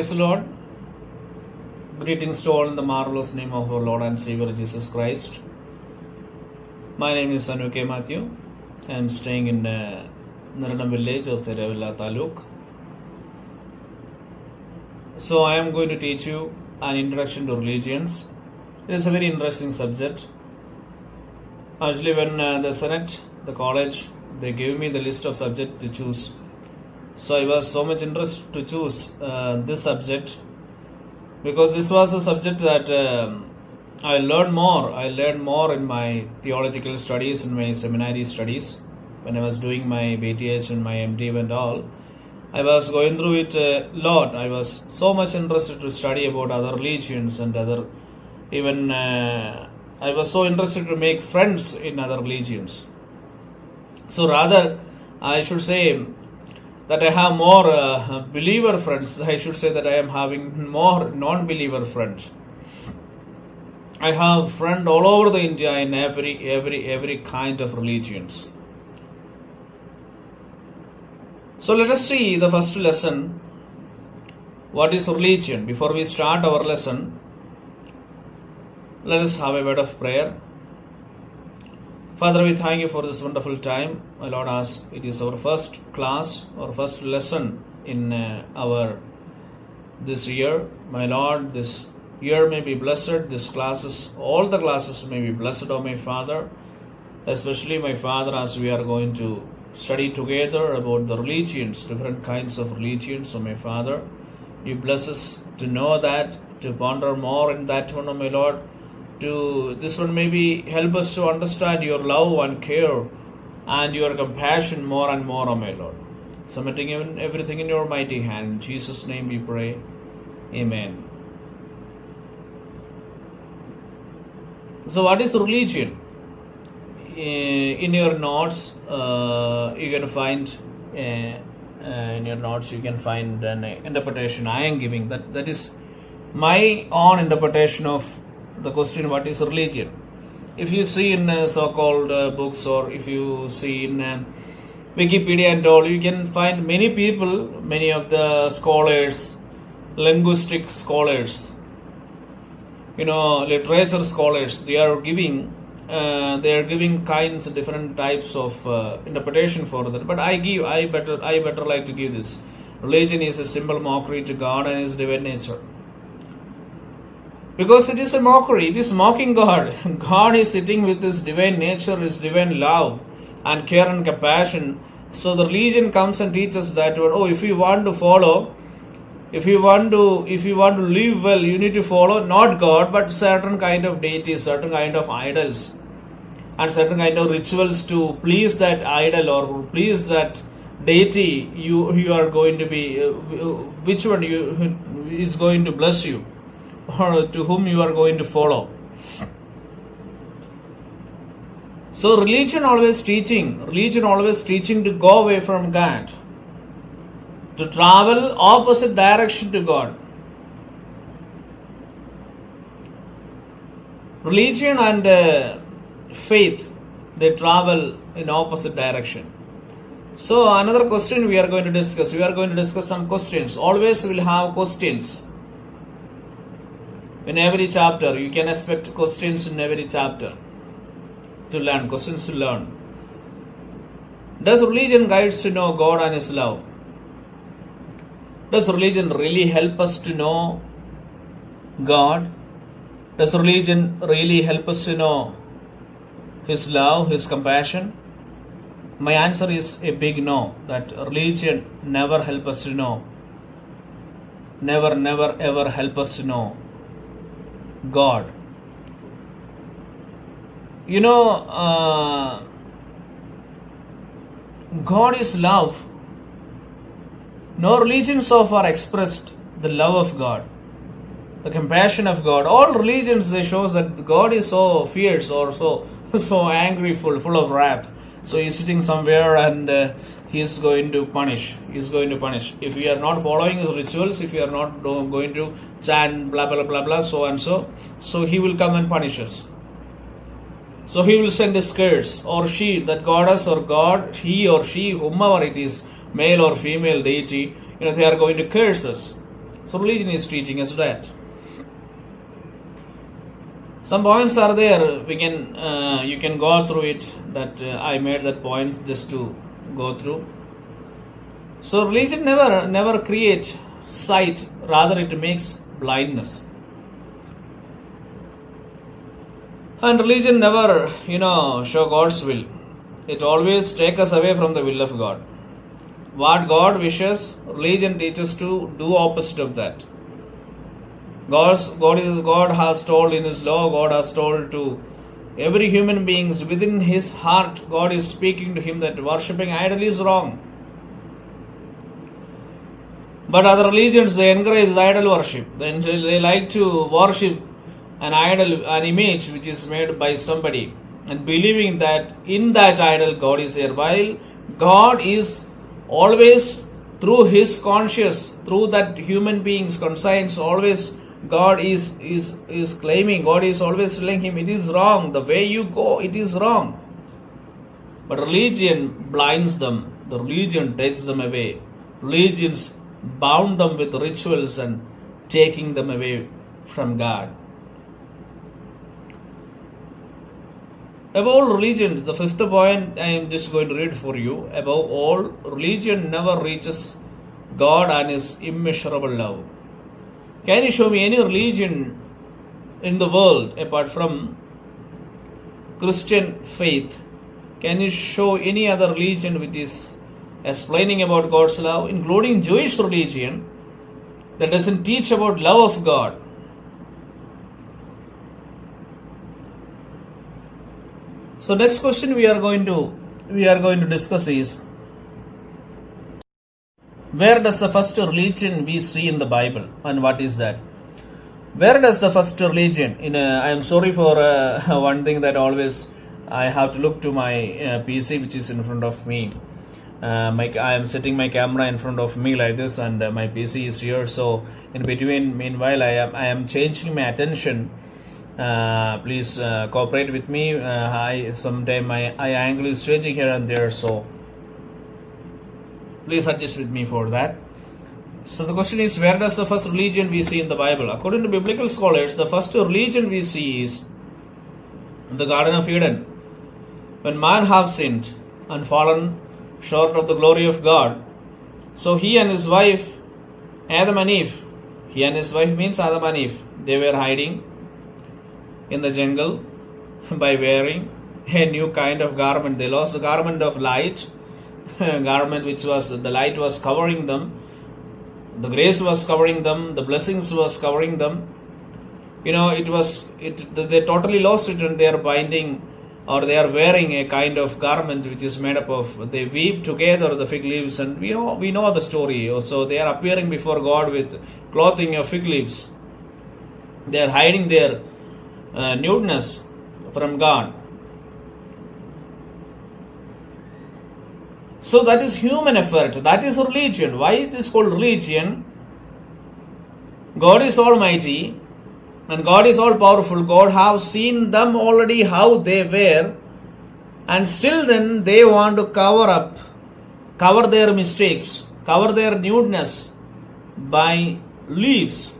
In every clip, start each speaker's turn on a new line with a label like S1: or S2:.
S1: Praise the Lord. Greetings to all in the marvelous name of our Lord and Savior Jesus Christ. My name is Anu K. Matthew. I am staying in Naranam village of Theravilla Taluk. So I am going to teach you an introduction to religions. It is a very interesting subject. Actually, when the Senate, the college, they gave me the list of subjects to choose. So I was so much interested to choose this subject because this was the subject that I learned more. I learned more in my theological studies, in my seminary studies, when I was doing my BTH and my MD and all. I was going through it a lot. I was so much interested to study about other religions and other, even I was so interested to make friends in other religions. So rather, I should say that I have more believer friends. I should say that I am having more non-believer friends. I have friends all over the India in every kind of religions. So let us see the first lesson. What is religion? Before we start our lesson, let us have a word of prayer. Father, we thank you for this wonderful time. My Lord, as it is our first class, our first lesson in this year. My Lord, this year may be blessed. This classes, all the classes may be blessed, oh my Father. Especially, my Father, as we are going to study together about the religions, different kinds of religions, oh my Father. You bless us to know that, to ponder more in that one, oh my Lord. This one maybe help us to understand your love and care and your compassion more and more, O my Lord. Submitting everything in your mighty hand. In Jesus' name we pray. Amen. So what is religion? In your notes, you can find in your notes you can find an interpretation I am giving. That is my own interpretation of the question, what is religion? If you see in so-called books, or if you see in Wikipedia and all, you can find many people, many of the scholars, linguistic scholars, literature scholars, they are giving kinds of different types of interpretation for that. But I better like to give this. Religion is a simple mockery to God and His divine nature. Because it is a mockery, it is mocking God. God is sitting with His divine nature, His divine love and care and compassion. So the religion comes and teaches that, if you want to follow, if you want to live well, you need to follow not God, but certain kind of deities, certain kind of idols, and certain kind of rituals to please that idol or please that deity. You are going to be which one is going to bless you, or to whom you are going to follow. So religion always teaching to go away from God, to travel opposite direction to God. Religion and faith, they travel in opposite direction. So another question we are going to discuss. We are going to discuss some questions. Always we will have questions. In every chapter, you can expect questions in every chapter to learn, questions to learn. Does religion guide us to know God and His love? Does religion really help us to know God? Does religion really help us to know His love, His compassion? My answer is a big no, that religion never help us to know. Never, ever help us to know God. God is love. No religion so far expressed the love of God, the compassion of God. All religions, they show that God is so fierce or so angry, full of wrath. So He is sitting somewhere and He is going to punish. If we are not following His rituals, if we are not going to chant blah blah blah blah so and so He will come and punish us. So He will send a curse, or she, that goddess or God, he or she, whomever it is, male or female deity, they are going to curse us. So religion is teaching us that. Some points are there. You can go through it. That I made that points just to go through. So religion never creates sight. Rather, it makes blindness. And religion never, show God's will. It always takes us away from the will of God. What God wishes, religion teaches to do opposite of that. God has told in His law, God has told to every human being within his heart, God is speaking to him that worshipping idol is wrong. But other religions, they encourage idol worship. Then they like to worship an idol, an image which is made by somebody, and believing that in that idol God is there. While God is always through His conscious, through that human being's conscience, always God is claiming, God is always telling him, it is wrong, the way you go, it is wrong. But religion blinds them, the religion takes them away. Religions bound them with rituals and taking them away from God. Above all religions, the fifth point I am just going to read for you. Above all, religion never reaches God and His immeasurable love. Can you show me any religion in the world apart from Christian faith? Can you show any other religion which is explaining about God's love, including Jewish religion, that doesn't teach about love of God? So next question we are going to discuss is, where does the first religion we see in the Bible, and what is that? Where does the first religion? I am sorry for one thing that always I have to look to my PC which is in front of me. I am setting my camera in front of me like this, and my PC is here. So in between, meanwhile, I am changing my attention. Please cooperate with me. Sometime my eye angle is changing here and there, so please adjust with me for that. So the question is, where does the first religion we see in the Bible? According to biblical scholars, the first religion we see is in the Garden of Eden. When man have sinned and fallen short of the glory of God, so he and his wife, Adam and Eve, he and his wife means Adam and Eve, they were hiding in the jungle by wearing a new kind of garment. They lost the garment of light, garment which was, the light was covering them, the grace was covering them, the blessings was covering them. They totally lost it, and they are binding, or they are wearing a kind of garment which is made up of, they weave together the fig leaves, and we know the story. So they are appearing before God with clothing of fig leaves. They are hiding their nudeness from God. So that is human effort. That is religion. Why it is called religion? God is almighty and God is all powerful. God have seen them already how they were, and still then they want to cover their mistakes, cover their nudeness by leaves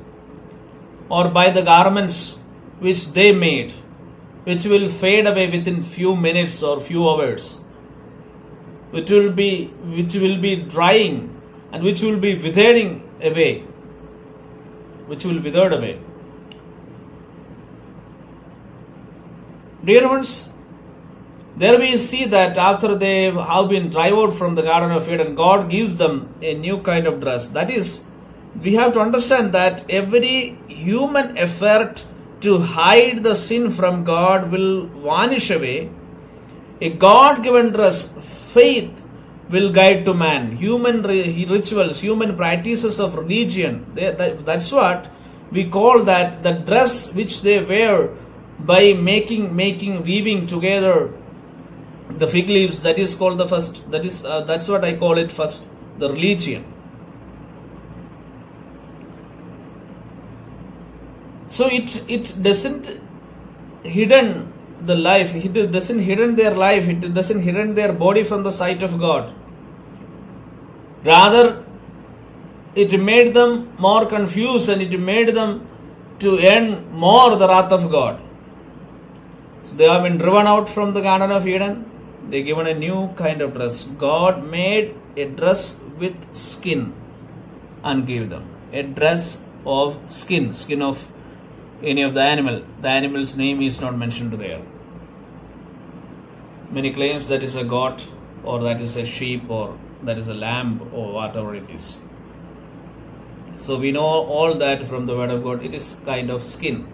S1: or by the garments which they made, which will fade away within few minutes or few hours, which will be drying and which will be withered away. Dear ones, there we see that after they have been driven out from the Garden of Eden, God gives them a new kind of dress. That is, we have to understand that every human effort to hide the sin from God will vanish away. A God-given dress, faith, will guide to man. Human rituals, human practices of religion, that's what we call that the dress which they wear by weaving together the fig leaves. That is called the first. That's what I call it first, the religion. So it doesn't hidden the life. It doesn't hidden their life. It doesn't hidden their body from the sight of God. Rather, it made them more confused and it made them to earn more the wrath of God. So they have been driven out from the Garden of Eden. They given a new kind of dress. God made a dress with skin and gave them a dress of skin of any of the animal. The animal's name is not mentioned there. Many claims that is a goat or that is a sheep or that is a lamb or whatever it is. So we know all that from the word of God. It is kind of skin.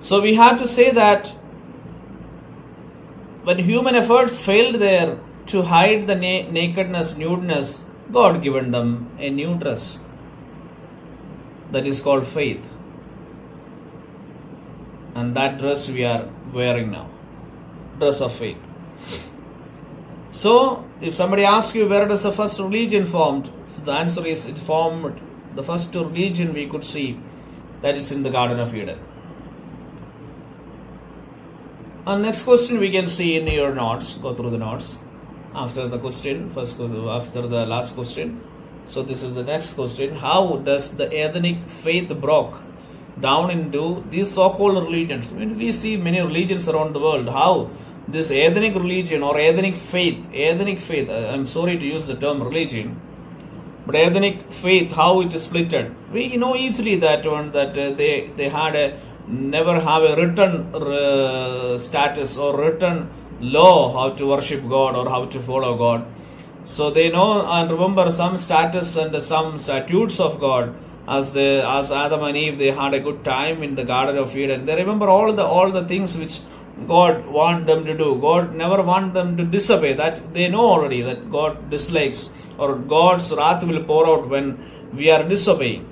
S1: So we have to say that when human efforts failed there to hide the nakedness, nudeness, God given them a new dress. That is called faith. And that dress we are wearing now. Dress of faith. So, if somebody asks you where does the first religion formed, so the answer is it formed, the first religion we could see, that is in the Garden of Eden. And next question we can see in your notes, go through the notes. After the question, after the last question. So this is the next question. How does the ethnic faith broke down into these so-called religions? When we see many religions around the world, how this ethnic religion or ethnic faith, I'm sorry to use the term religion, but ethnic faith, how it is splitted. We know easily that one, that they had never have a written status or written law how to worship God or how to follow God. So they know and remember some status and some statutes of God. As Adam and Eve, they had a good time in the Garden of Eden. They remember all the things which God want them to do. God never want them to disobey. That they know already that God dislikes or God's wrath will pour out when we are disobeying.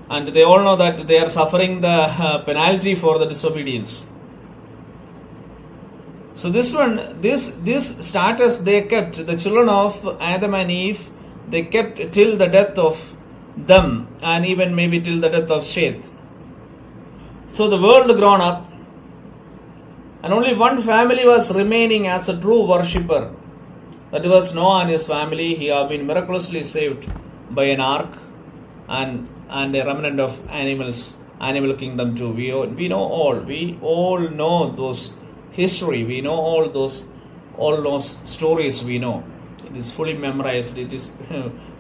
S1: And they all know that they are suffering the penalty for the disobedience. So this status they kept, the children of Adam and Eve, they kept till the death of them and even maybe till the death of Seth. So the world grown up and only one family was remaining as a true worshipper. That was Noah and his family. He have been miraculously saved by an ark and a remnant of animal kingdom too. We all know those history. We know all those stories we know. It is fully memorized. It is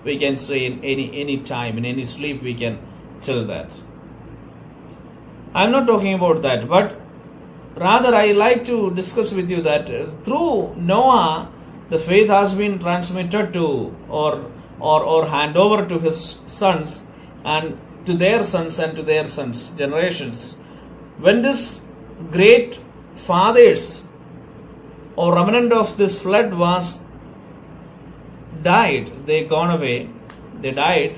S1: we can say in any time, in any sleep we can tell that. I am not talking about that, but rather I like to discuss with you that through Noah the faith has been transmitted to or hand over to his sons and to their sons and to their sons generations. When this great fathers or remnant of this flood was died, they gone away, they died.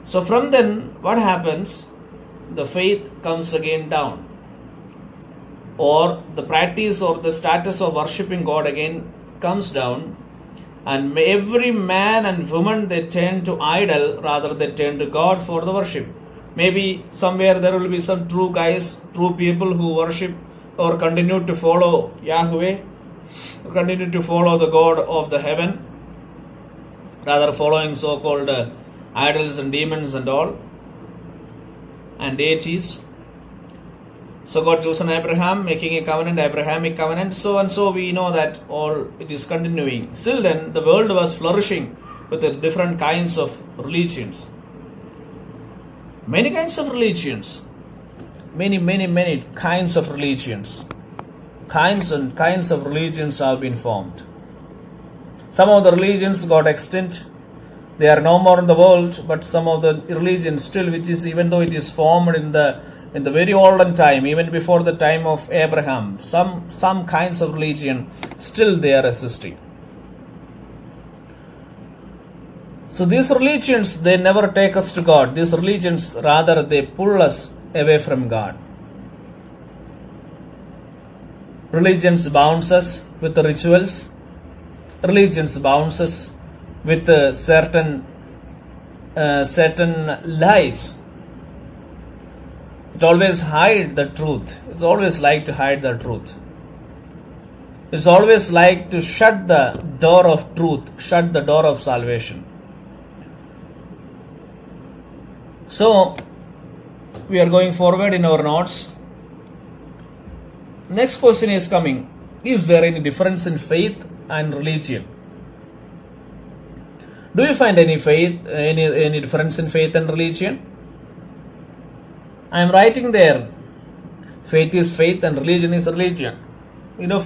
S1: So from then what happens? The faith comes again down, or the practice or the status of worshipping God again comes down, and every man and woman they turn to idol rather they turn to God for the worship. Maybe somewhere there will be some true guys, true people who worship or continue to follow Yahweh, continue to follow the God of the heaven, rather following so-called idols and demons and all, and deities. So God chosen Abraham, making a covenant, Abrahamic covenant, so and so we know that all it is continuing. Still then, the world was flourishing with the different kinds of religions. Many kinds of religions. Many kinds of religions. Kinds and kinds of religions have been formed. Some of the religions got extinct. They are no more in the world, but some of the religions still, which is even though it is formed in the very olden time, even before the time of Abraham, some kinds of religion still they are existing. So these religions, they never take us to God. These religions, rather, they pull us away from God. Religions bounds us with the rituals. Religions bounds us with certain lies. It always hide the truth. It's always like to hide the truth. It's always like to shut the door of truth, shut the door of salvation. So, we are going forward in our notes. Next question is coming. Is there any difference in faith and religion? Do you find any difference in faith and religion? I am writing there. Faith is faith and religion is religion.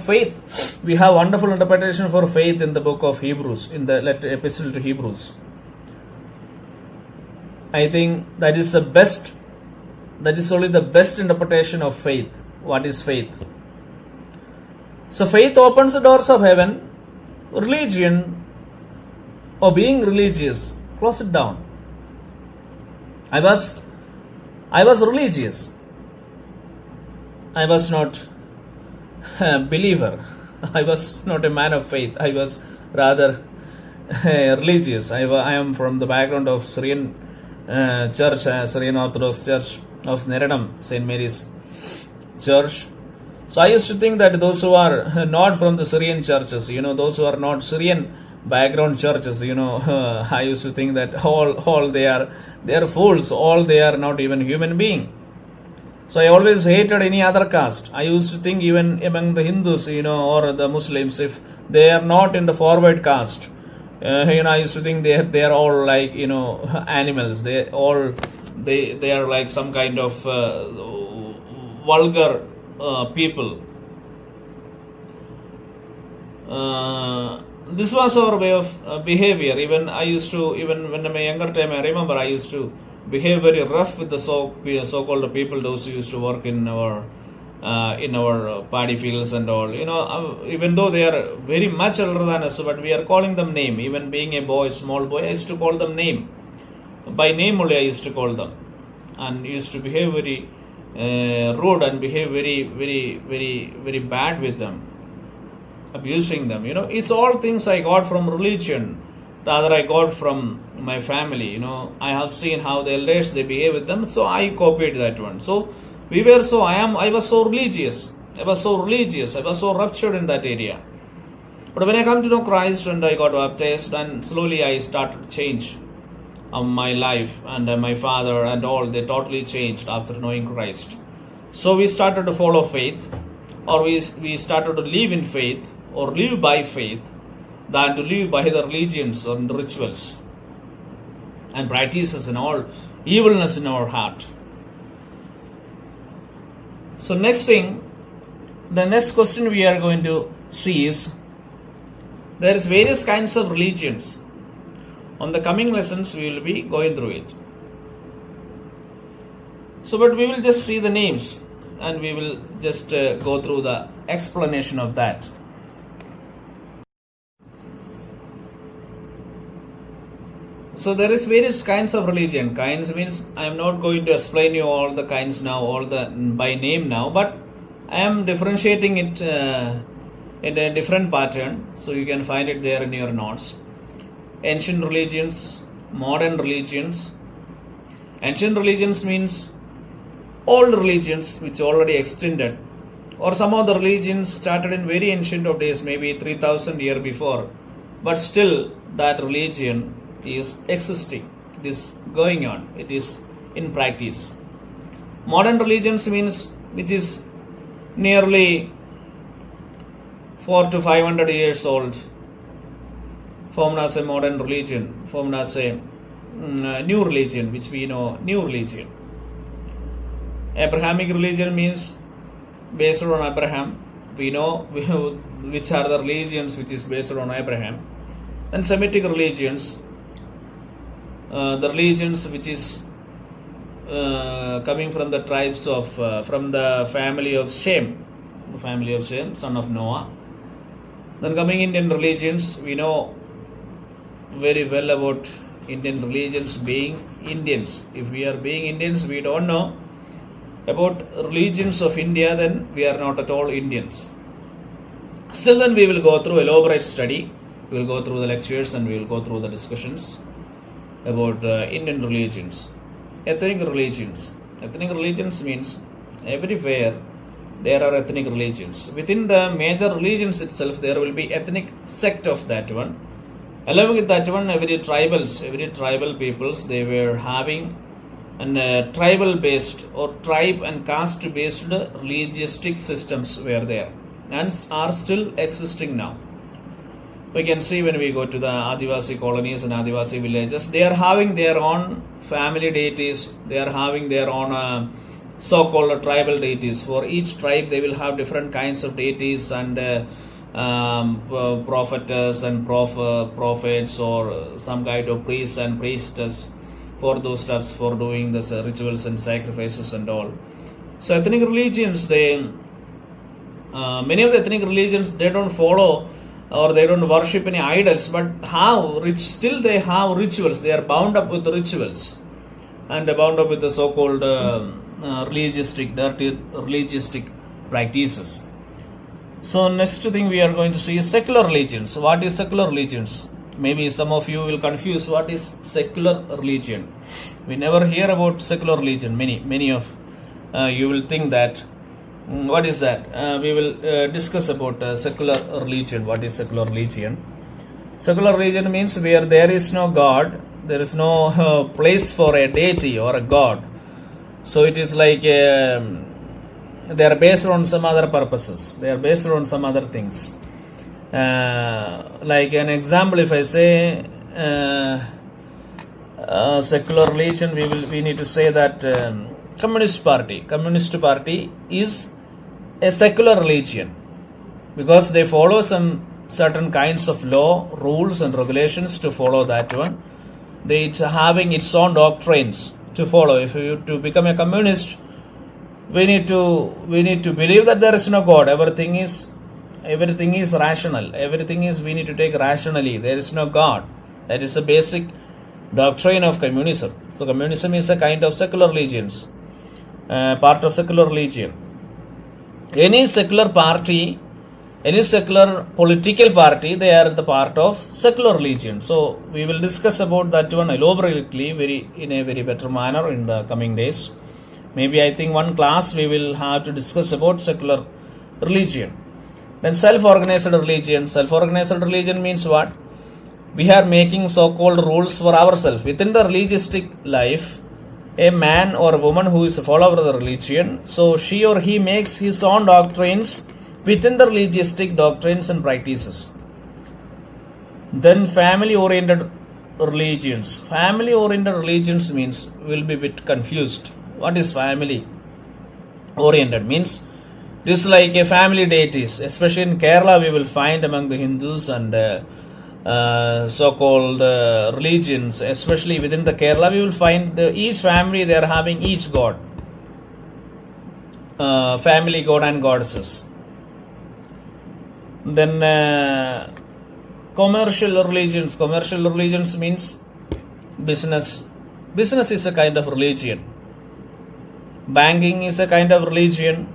S1: Faith, we have wonderful interpretation for faith in the book of Hebrews, in the epistle to Hebrews. I think that is only the best interpretation of faith. What is faith? So faith opens the doors of heaven. Religion, or being religious, close it down. I was religious. I was not a believer. I was not a man of faith. I was rather religious. I am from the background of Syrian church, Syrian Orthodox Church of Neredam, St. Mary's Church. So I used to think that those who are not from the Syrian churches, those who are not Syrian background churches, I used to think that all they are fools, all they are not even human being. So I always hated any other caste. I used to think even among the Hindus, or the Muslims, if they are not in the forward caste, I used to think they are all like animals. They are like some kind of vulgar people. This was our way of behavior. Even when in my younger time, I remember I used to behave very rough with the so-called people, those who used to work in our paddy fields and all. Even though they are very much older than us, but we are calling them name. Even being a boy, small boy, I used to call them name. By name only I used to call them, and used to behave very rude and behave very, very, very, very bad with them, abusing them. It's all things I got from religion. Rather, I got from my family. I have seen how the elders they behave with them, so I copied that one. So I was so religious. I was so ruptured in that area. But when I come to know Christ and I got baptized, and slowly I started to change my life, and my father and all, they totally changed after knowing Christ. So we started to follow faith, or we started to live in faith, or live by faith, than to live by the religions and rituals and practices and all evilness in our heart. So the next question we are going to see is, there is various kinds of religions. On the coming lessons we will be going through it. So but we will just see the names, and we will just go through the explanation of that. So there is various kinds of religion. Kinds means I am not going to explain you all the kinds now, all the by name now, but I am differentiating it in a different pattern, so you can find it there in your notes. Ancient religions, modern religions. Ancient religions means old religions which already extended, or some of the religions started in very ancient of days, maybe 3000 years before, but still that religion is existing, it is going on, it is in practice. Modern religions means which is nearly 400 to 500 years old, formed as a modern religion, formed as a new religion, which we know new religion. Abrahamic religion means based on Abraham. We know which are the religions which is based on Abraham. And Semitic religions, the religions which is coming from the tribes of, from the family of Shem, son of Noah. Then coming Indian religions, we know very well about Indian religions being Indians. If we are being Indians, we don't know about religions of India, then we are not at all Indians. Still then we will go through elaborate study, we will go through the lectures, and we will go through the discussions about Indian religions. Ethnic religions. Ethnic religions means everywhere there are ethnic religions. Within the major religions itself, there will be ethnic sect of that one. Along with that one, every tribal peoples, they were having an tribal based or tribe and caste based religious systems were there and are still existing now. We can see when we go to the Adivasi colonies and Adivasi villages, they are having their own family deities, they are having their own so-called tribal deities. For each tribe, they will have different kinds of deities and prophetess and prophets or some kind of priests and priestess for those stuffs, for doing the rituals and sacrifices and all. So ethnic religions, many of the ethnic religions, they don't follow or they don't worship any idols, but still they have rituals. They are bound up with the rituals and bound up with the so-called dirty religious practices. So next thing we are going to see is secular religions. What is secular religions? Maybe some of you will confuse what is secular religion. We never hear about secular religion. Many of you will think that what is that? We will discuss about secular religion. What is secular religion? Secular religion means where there is no God, there is no place for a deity or a God. So it is like they are based on some other purposes. They are based on some other things. Like an example, if I say secular religion, we need to say that Communist Party is a secular religion because they follow some certain kinds of law, rules and regulations to follow that one. It's having its own doctrines to follow. If you to become a communist, we need to believe that there is no God. Everything is rational. We need to take rationally. There is no God. That is the basic doctrine of communism. So communism is a kind of secular religions, part of secular religion. Any secular party, any secular political party, they are the part of secular religion. So we will discuss about that one elaborately in a very better manner in the coming days. Maybe I think one class we will have to discuss about secular religion. Then self-organized religion. Self-organized religion means what? We are making so-called rules for ourselves. Within the religious life, a man or a woman who is a follower of the religion, so she or he makes his own doctrines within the religious doctrines and practices. Then family-oriented religions. Family-oriented religions means we'll be a bit confused. What is family-oriented? Means this is like a family deities. Especially in Kerala, we will find among the Hindus and so-called religions, especially within the Kerala, we will find each family, they are having each god, family god and goddesses. Then commercial religions means business is a kind of religion, banking is a kind of religion,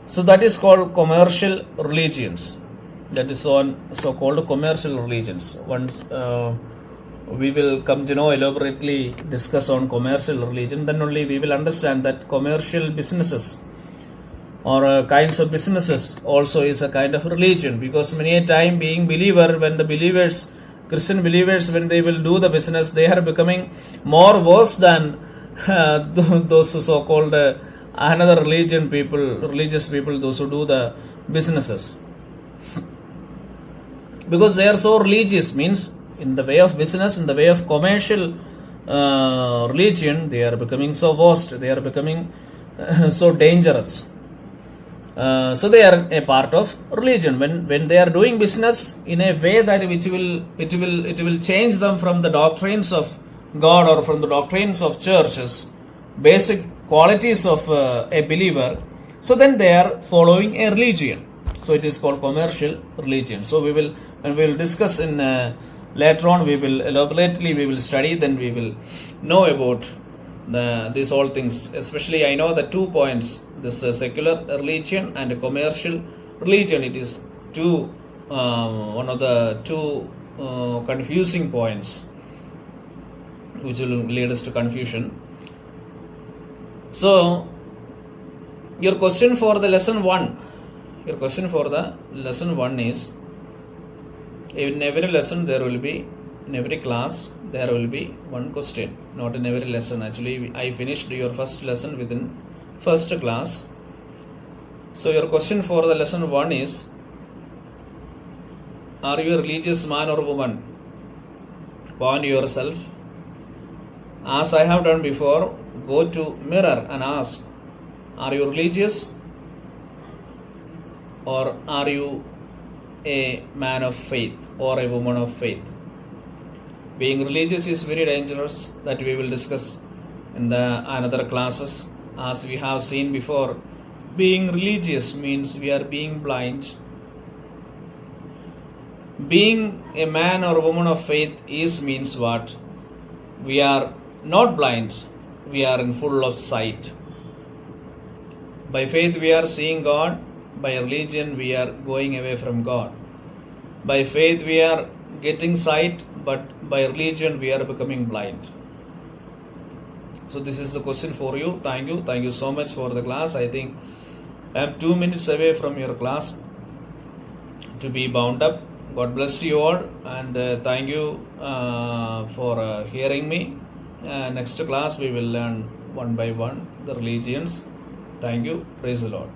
S1: so that is called commercial religions. That is so-called commercial religions. Once we will come to know elaborately discuss on commercial religion, then only we will understand that commercial businesses or kinds of businesses also is a kind of religion, because many a time being believer, when the believers, Christian believers, when they will do the business, they are becoming more worse than those so-called another religious people, those who do the businesses. Because they are so religious, means in the way of business, in the way of commercial religion, they are becoming so worst, they are becoming so dangerous. So they are a part of religion. When they are doing business in a way that it will change them from the doctrines of God or from the doctrines of churches, basic qualities of a believer, so then they are following a religion. So it is called commercial religion. So we will discuss in later on, we will elaborately, we will study, then we will know about these all things. Especially I know the 2 points, this secular religion and commercial religion. It is one of the two confusing points which will lead us to confusion. So Your question for the lesson 1. Your question for the lesson 1 is, in every lesson there will be, in every class there will be one question. Not in every lesson. Actually, I finished your first lesson within first class. So your question for the lesson 1 is, are you a religious man or woman? Point yourself. As I have done before, go to mirror and ask, are you religious or are you a man of faith or a woman of faith? Being religious is very dangerous, that we will discuss in the another classes. As we have seen before, being religious means we are being blind. Being a man or woman of faith means what? We are not blind, we are in full of sight. By faith we are seeing God, by religion we are going away from God. By faith we are getting sight, but by religion we are becoming blind. So this is the question for you. Thank you so much for the class. I think I am 2 minutes away from your class to be bound up. God bless you all, and thank you for hearing me. Next class we will learn one by one the religions. Thank you. Praise the Lord.